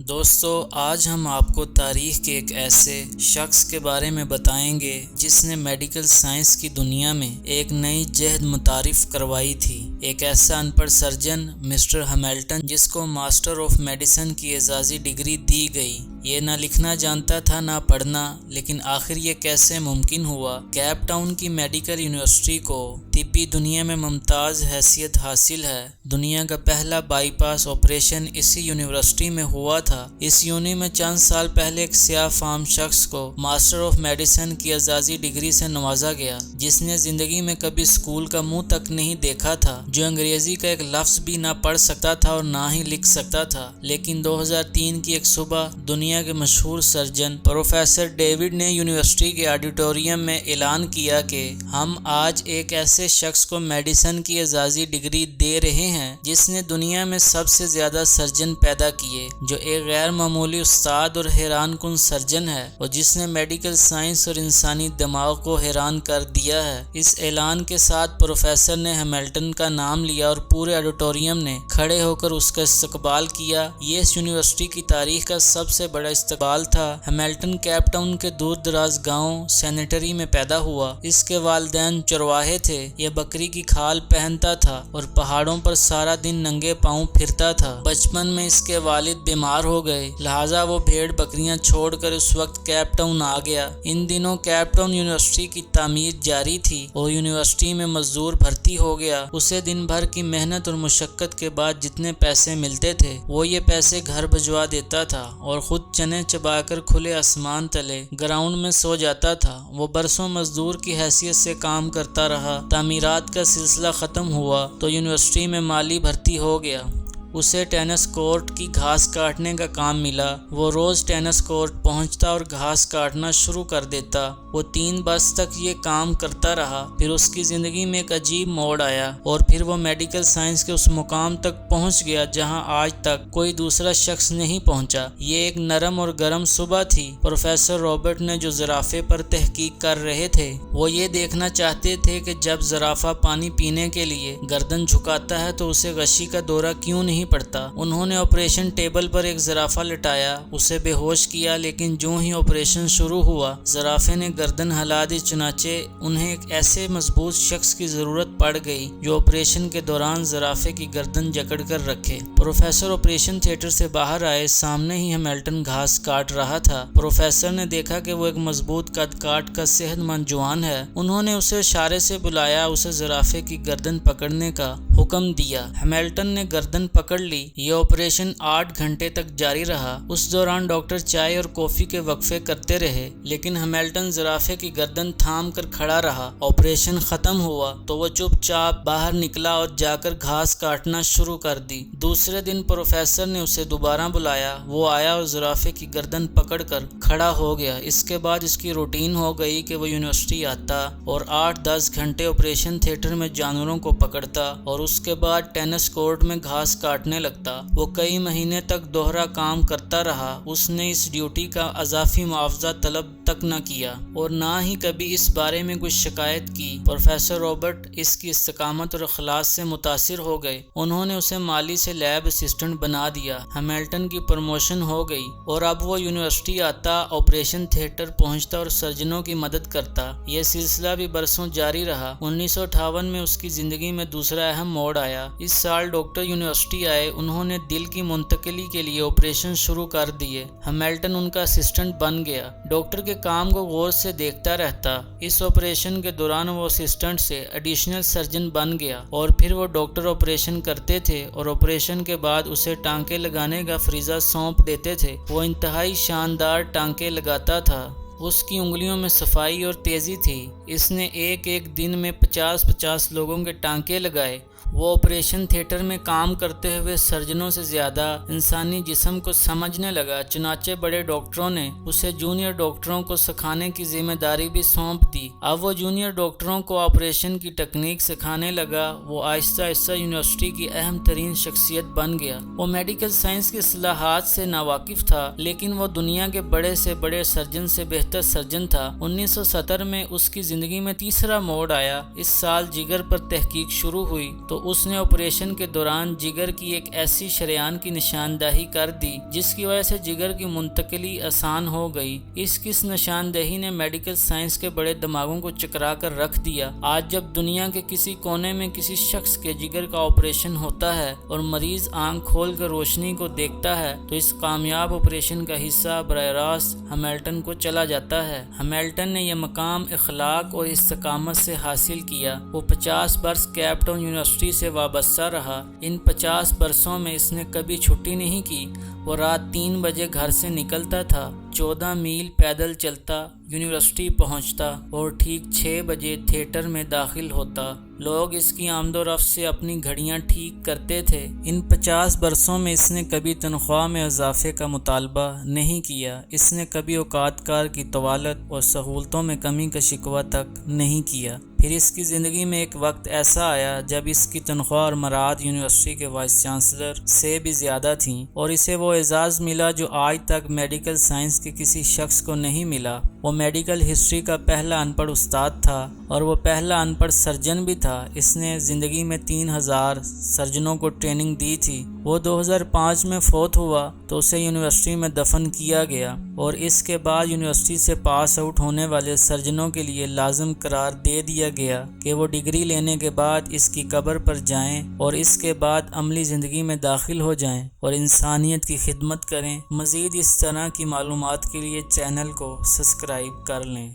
دوستو آج ہم آپ کو تاریخ کے ایک ایسے شخص کے بارے میں بتائیں گے جس نے میڈیکل سائنس کی دنیا میں ایک نئی جہد متعارف کروائی تھی۔ ایک ایسا ان پڑھ سرجن مسٹر ہیملٹن جس کو ماسٹر آف میڈیسن کی اعزازی ڈگری دی گئی۔ یہ نہ لکھنا جانتا تھا نہ پڑھنا، لیکن آخر یہ کیسے ممکن ہوا؟ کیپ ٹاؤن کی میڈیکل یونیورسٹی کو طبی دنیا میں ممتاز حیثیت حاصل ہے۔ دنیا کا پہلا بائی پاس آپریشن اسی یونیورسٹی میں ہوا تھا۔ اس یونی میں چند سال پہلے ایک سیاہ فام شخص کو ماسٹر آف میڈیسن کی اعزازی ڈگری سے نوازا گیا، جس نے زندگی میں کبھی اسکول کا منہ تک نہیں دیکھا تھا، جو انگریزی کا ایک لفظ بھی نہ پڑھ سکتا تھا اور نہ ہی لکھ سکتا تھا۔ لیکن 2003 کی ایک صبح دنیا کے مشہور سرجن پروفیسر ڈیوڈ نے یونیورسٹی کے آڈیٹوریم میں اعلان کیا کہ ہم آج ایک ایسے شخص کو میڈیسن کی اعزازی ڈگری دے رہے ہیں جس نے دنیا میں سب سے زیادہ سرجن پیدا کیے، جو ایک غیر معمولی استاد اور حیران کن سرجن ہے، اور جس نے میڈیکل سائنس اور انسانی دماغ کو حیران کر دیا ہے۔ اس اعلان کے ساتھ پروفیسر نے ہیملٹن کا نام لیا اور پورے آڈیٹوریم نے کھڑے ہو کر اس کا استقبال کیا۔ یہ اس یونیورسٹی کی تاریخ کا سب سے بڑا استقبال تھا۔ ہیملٹن کیپ ٹاؤن کے دور دراز گاؤں سینیٹری میں پیدا ہوا۔ اس کے والدین چرواہے تھے۔ یہ بکری کی کھال پہنتا تھا اور پہاڑوں پر سارا دن ننگے پاؤں پھرتا تھا۔ بچپن میں اس کے والد بیمار ہو گئے، لہٰذا وہ بھیڑ بکریاں چھوڑ کر اس وقت کیپ ٹاؤن آ گیا۔ ان دنوں کیپ ٹاؤن یونیورسٹی کی تعمیر جاری تھی اور یونیورسٹی میں مزدور بھرتی ہو گیا۔ اسے دن بھر کی محنت اور مشقت کے بعد جتنے پیسے ملتے تھے وہ یہ پیسے گھر بھجوا دیتا تھا اور خود چنے چبا کر کھلے آسمان تلے گراؤنڈ میں سو جاتا تھا۔ وہ برسوں مزدور کی حیثیت سے کام کرتا رہا۔ تعمیرات کا سلسلہ ختم ہوا تو یونیورسٹی میں مالی بھرتی ہو گیا۔ اسے ٹینس کورٹ کی گھاس کاٹنے کا کام ملا۔ وہ روز ٹینس کورٹ پہنچتا اور گھاس کاٹنا شروع کر دیتا۔ وہ 3 برس تک یہ کام کرتا رہا۔ پھر اس کی زندگی میں ایک عجیب موڑ آیا اور پھر وہ میڈیکل سائنس کے اس مقام تک پہنچ گیا جہاں آج تک کوئی دوسرا شخص نہیں پہنچا۔ یہ ایک نرم اور گرم صبح تھی۔ پروفیسر رابرٹ نے جو زرافے پر تحقیق کر رہے تھے وہ یہ دیکھنا چاہتے تھے کہ جب زرافہ پانی پینے کے لیے گردن جھکاتا ہے تو اسے غشی کا دورہ کیوں نہیں پڑتا۔ انہوں نے آپریشن ٹیبل پر ایک زرافہ لٹایا، اسے بے ہوش کیا، لیکن جو ہی آپریشن شروع ہوا زرافے نے گردن ہلا دی۔ چنانچہ انہیں ایک ایسے مضبوط شخص کی ضرورت پڑ گئی جو آپریشن کے دوران زرافے کی گردن جکڑ کر رکھے۔ پروفیسر آپریشن تھیٹر سے باہر آئے۔ سامنے ہی ہیملٹن گھاس کاٹ رہا تھا۔ پروفیسر نے دیکھا کہ وہ ایک مضبوط قد کاٹ کا صحت مند جوان ہے۔ انہوں نے اسے اشارے سے بلایا، اسے زرافے کی گردن پکڑنے کا حکم دیا۔ ہیملٹن نے گردن پکڑ لی۔ یہ آپریشن 8 گھنٹے تک جاری رہا۔ اس دوران ڈاکٹر چائے اور کافی کے وقفے کرتے رہے، لیکن ہیملٹن زرافے کی گردن تھام کر کھڑا رہا۔ آپریشن ختم ہوا تو وہ چپ چاپ باہر نکلا اور جا کر گھاس کاٹنا شروع کر دی۔ دوسرے دن پروفیسر نے اسے دوبارہ بلایا۔ وہ آیا اور زرافے کی گردن پکڑ کر کھڑا ہو گیا۔ اس کے بعد اس کی روٹین ہو گئی کہ وہ یونیورسٹی آتا اور 8-10 گھنٹے آپریشن تھیٹر میں جانوروں کو پکڑتا اور اس کے بعد ٹینس کورٹ میں گھاس کاٹنے لگتا۔ وہ کئی مہینے تک دوہرا کام کرتا رہا۔ اس نے اس ڈیوٹی کا اضافی معاوضہ طلب تک نہ کیا اور نہ ہی کبھی اس بارے میں کوئی شکایت کی۔ پروفیسر رابرٹ اس کی استقامت اور اخلاص سے متاثر ہو گئے۔ انہوں نے اسے مالی سے لیب اسسٹنٹ بنا دیا۔ ہیملٹن کی پروموشن ہو گئی اور اب وہ یونیورسٹی آتا، آپریشن تھیٹر پہنچتا اور سرجنوں کی مدد کرتا۔ یہ سلسلہ بھی برسوں جاری رہا۔ 1958 میں اس کی زندگی میں دوسرا اہم موڑ آیا۔ اس سال ڈاکٹر یونیورسٹی آئے۔ انہوں نے دل کی منتقلی کے لیے آپریشن شروع کر دیے۔ ہیملٹن ان کا اسسٹنٹ بن گیا۔ ڈاکٹر کے کام کو غور سے دیکھتا رہتا۔ اس آپریشن کے دوران وہ اسسٹنٹ سے ایڈیشنل سرجن بن گیا اور پھر وہ ڈاکٹر آپریشن کرتے تھے اور آپریشن کے بعد اسے ٹانکے لگانے کا فریضہ سونپ دیتے تھے۔ وہ انتہائی شاندار ٹانکے لگاتا تھا۔ اس کی انگلیوں میں صفائی اور تیزی تھی۔ اس نے ایک دن میں 50 لوگوں کے ٹانکے لگائے۔ وہ آپریشن تھیٹر میں کام کرتے ہوئے سرجنوں سے زیادہ انسانی جسم کو سمجھنے لگا۔ چنانچہ بڑے ڈاکٹروں نے اسے جونیئر ڈاکٹروں کو سکھانے کی ذمہ داری بھی سونپ دی۔ اب وہ جونیئر ڈاکٹروں کو آپریشن کی ٹیکنیک سکھانے لگا۔ وہ آہستہ آہستہ یونیورسٹی کی اہم ترین شخصیت بن گیا۔ وہ میڈیکل سائنس کی اصطلاحات سے ناواقف تھا، لیکن وہ دنیا کے بڑے سے بڑے سرجن سے بہتر سرجن تھا۔ 1970 میں اس کی زندگی میں تیسرا موڑ آیا۔ اس سال جگر پر تحقیق شروع ہوئی۔ تو اس نے آپریشن کے دوران جگر کی ایک ایسی شریان کی نشاندہی کر دی جس کی وجہ سے جگر کی منتقلی آسان ہو گئی۔ اس نشاندہی نے میڈیکل سائنس کے بڑے دماغوں کو چکرا کر رکھ دیا۔ آج جب دنیا کے کسی کونے میں کسی شخص کے جگر کا آپریشن ہوتا ہے اور مریض آنکھ کھول کر روشنی کو دیکھتا ہے تو اس کامیاب آپریشن کا حصہ براہ راست ہیملٹن کو چلا جاتا ہے۔ ہیملٹن نے یہ مقام اخلاق اور استقامت سے حاصل کیا۔ وہ 50 برس کیپ ٹاؤن یونیورسٹی سے وابستہ رہا۔ ان 50 برسوں میں اس نے کبھی چھٹی نہیں کی۔ وہ رات 3 بجے گھر سے نکلتا تھا، 14 میل پیدل چلتا، یونیورسٹی پہنچتا اور ٹھیک 6 بجے تھیٹر میں داخل ہوتا۔ لوگ اس کی آمد و رفت سے اپنی گھڑیاں ٹھیک کرتے تھے۔ ان 50 برسوں میں اس نے کبھی تنخواہ میں اضافے کا مطالبہ نہیں کیا۔ اس نے کبھی اوقات کار کی طوالت اور سہولتوں میں کمی کا شکوہ تک نہیں کیا۔ پھر اس کی زندگی میں ایک وقت ایسا آیا جب اس کی تنخواہ اور مراعات یونیورسٹی کے وائس چانسلر سے بھی زیادہ تھیں اور اسے وہ اعزاز ملا جو آج تک میڈیکل سائنس کے کسی شخص کو نہیں ملا۔ وہ میڈیکل ہسٹری کا پہلا ان پڑھ استاد تھا اور وہ پہلا ان پڑھ سرجن بھی تھا۔ اس نے زندگی میں 3000 سرجنوں کو ٹریننگ دی تھی۔ وہ 2005 میں فوت ہوا تو اسے یونیورسٹی میں دفن کیا گیا اور اس کے بعد یونیورسٹی سے پاس آؤٹ ہونے والے سرجنوں کے لیے لازم قرار دے دیا گیا کہ وہ ڈگری لینے کے بعد اس کی قبر پر جائیں اور اس کے بعد عملی زندگی میں داخل ہو جائیں اور انسانیت کی خدمت کریں۔ مزید اس طرح کی معلومات کے لیے چینل کو سبسکرائب کر لیں۔